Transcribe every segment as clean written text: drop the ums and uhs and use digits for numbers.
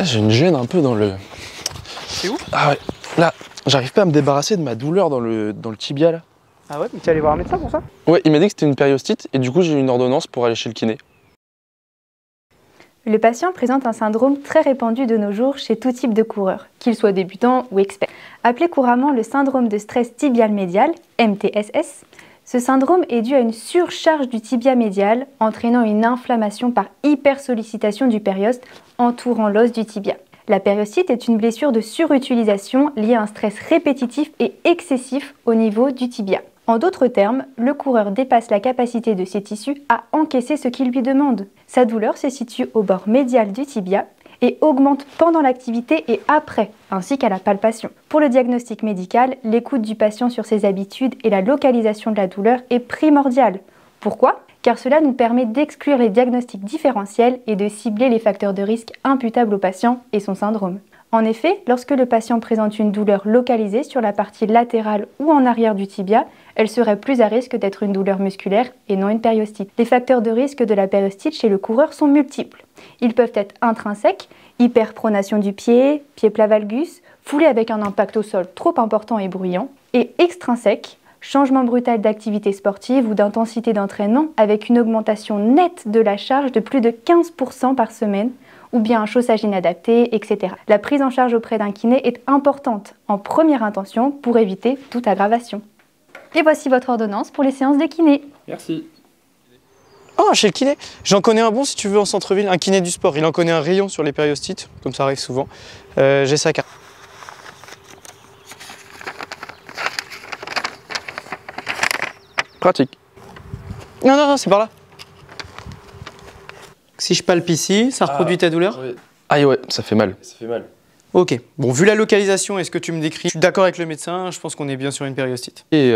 J'ai une gêne un peu dans le... C'est où? Ah ouais, là, j'arrive pas à me débarrasser de ma douleur dans le tibia là. Ah ouais, mais tu es allé voir un médecin pour ça? Ouais, il m'a dit que c'était une périostite et du coup j'ai eu une ordonnance pour aller chez le kiné. Le patient présente un syndrome très répandu de nos jours chez tout type de coureur, qu'il soit débutant ou expert. Appelé couramment le syndrome de stress tibial médial, MTSS, ce syndrome est dû à une surcharge du tibia médial, entraînant une inflammation par hypersollicitation du périoste entourant l'os du tibia. La périostite est une blessure de surutilisation liée à un stress répétitif et excessif au niveau du tibia. En d'autres termes, le coureur dépasse la capacité de ses tissus à encaisser ce qu'il lui demande. Sa douleur se situe au bord médial du tibia et augmente pendant l'activité et après, ainsi qu'à la palpation. Pour le diagnostic médical, l'écoute du patient sur ses habitudes et la localisation de la douleur est primordiale. Pourquoi ? Car cela nous permet d'exclure les diagnostics différentiels et de cibler les facteurs de risque imputables au patient et son syndrome. En effet, lorsque le patient présente une douleur localisée sur la partie latérale ou en arrière du tibia, elle serait plus à risque d'être une douleur musculaire et non une périostite. Les facteurs de risque de la périostite chez le coureur sont multiples. Ils peuvent être intrinsèques, hyperpronation du pied, pied plat valgus, foulée avec un impact au sol trop important et bruyant, et extrinsèques, changement brutal d'activité sportive ou d'intensité d'entraînement avec une augmentation nette de la charge de plus de 15% par semaine, ou bien un chaussage inadapté, etc. La prise en charge auprès d'un kiné est importante en première intention pour éviter toute aggravation. Et voici votre ordonnance pour les séances de kiné. Merci. Ah, chez le kiné. J'en connais un bon si tu veux en centre-ville, un kiné du sport. Il en connaît un rayon sur les périostites, comme ça arrive souvent. J'ai sa carte. Pratique. Non, non, non, c'est par là. Si je palpe ici, ça reproduit ta douleur? Oui. Aïe ouais, ça fait mal. Ça fait mal. Ok. Bon, vu la localisation et ce que tu me décris, je suis d'accord avec le médecin, je pense qu'on est bien sur une périostite. Et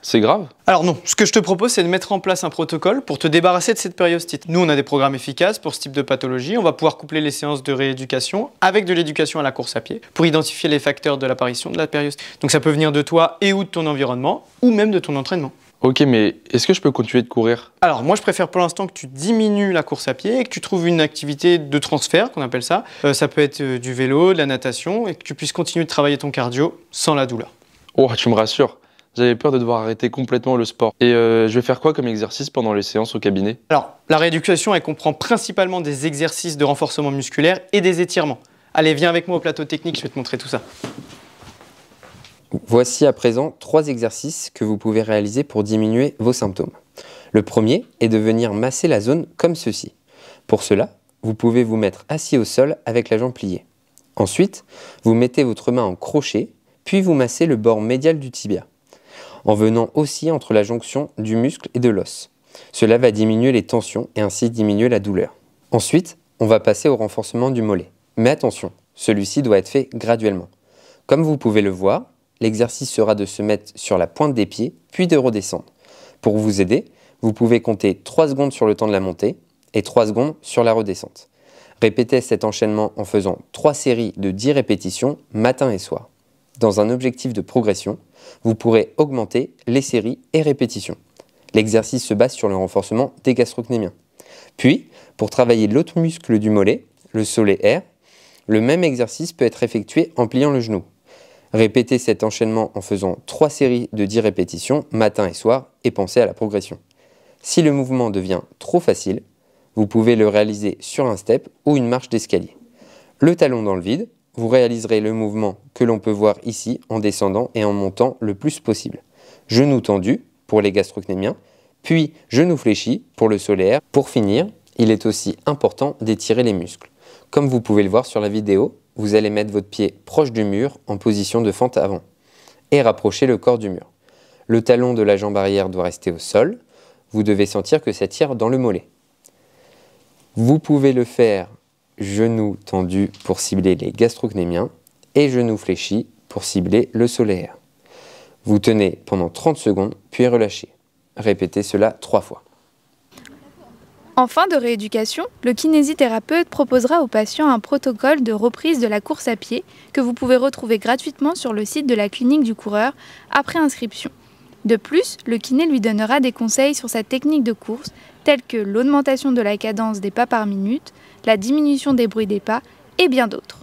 c'est grave? Alors non, ce que je te propose, c'est de mettre en place un protocole pour te débarrasser de cette périostite. Nous, on a des programmes efficaces pour ce type de pathologie. On va pouvoir coupler les séances de rééducation avec de l'éducation à la course à pied pour identifier les facteurs de l'apparition de la périostite. Donc ça peut venir de toi et ou de ton environnement, ou même de ton entraînement. Ok, mais est-ce que je peux continuer de courir? Alors moi je préfère pour l'instant que tu diminues la course à pied et que tu trouves une activité de transfert qu'on appelle ça. Ça peut être du vélo, de la natation et que tu puisses continuer de travailler ton cardio sans la douleur. Oh, tu me rassures. J'avais peur de devoir arrêter complètement le sport. Et je vais faire quoi comme exercice pendant les séances au cabinet? Alors la rééducation elle comprend principalement des exercices de renforcement musculaire et des étirements. Allez, viens avec moi au plateau technique, je vais te montrer tout ça. Voici à présent 3 exercices que vous pouvez réaliser pour diminuer vos symptômes. Le premier est de venir masser la zone comme ceci. Pour cela, vous pouvez vous mettre assis au sol avec la jambe pliée. Ensuite, vous mettez votre main en crochet, puis vous massez le bord médial du tibia, en venant aussi entre la jonction du muscle et de l'os. Cela va diminuer les tensions et ainsi diminuer la douleur. Ensuite, on va passer au renforcement du mollet. Mais attention, celui-ci doit être fait graduellement. Comme vous pouvez le voir, l'exercice sera de se mettre sur la pointe des pieds, puis de redescendre. Pour vous aider, vous pouvez compter 3 secondes sur le temps de la montée et 3 secondes sur la redescente. Répétez cet enchaînement en faisant 3 séries de 10 répétitions matin et soir. Dans un objectif de progression, vous pourrez augmenter les séries et répétitions. L'exercice se base sur le renforcement des gastrocnémiens. Puis, pour travailler l'autre muscle du mollet, le solaire, le même exercice peut être effectué en pliant le genou. Répétez cet enchaînement en faisant 3 séries de 10 répétitions matin et soir et pensez à la progression. Si le mouvement devient trop facile, vous pouvez le réaliser sur un step ou une marche d'escalier. Le talon dans le vide, vous réaliserez le mouvement que l'on peut voir ici en descendant et en montant le plus possible. Genou tendu pour les gastrocnémiens, puis genou fléchi pour le solaire. Pour finir, il est aussi important d'étirer les muscles. Comme vous pouvez le voir sur la vidéo, vous allez mettre votre pied proche du mur en position de fente avant et rapprocher le corps du mur. Le talon de la jambe arrière doit rester au sol. Vous devez sentir que ça tire dans le mollet. Vous pouvez le faire genou tendu pour cibler les gastrocnémiens et genou fléchi pour cibler le solaire. Vous tenez pendant 30 secondes puis relâchez. Répétez cela 3 fois. En fin de rééducation, le kinésithérapeute proposera au patient un protocole de reprise de la course à pied que vous pouvez retrouver gratuitement sur le site de la clinique du coureur après inscription. De plus, le kiné lui donnera des conseils sur sa technique de course tels que l'augmentation de la cadence des pas par minute, la diminution des bruits des pas et bien d'autres.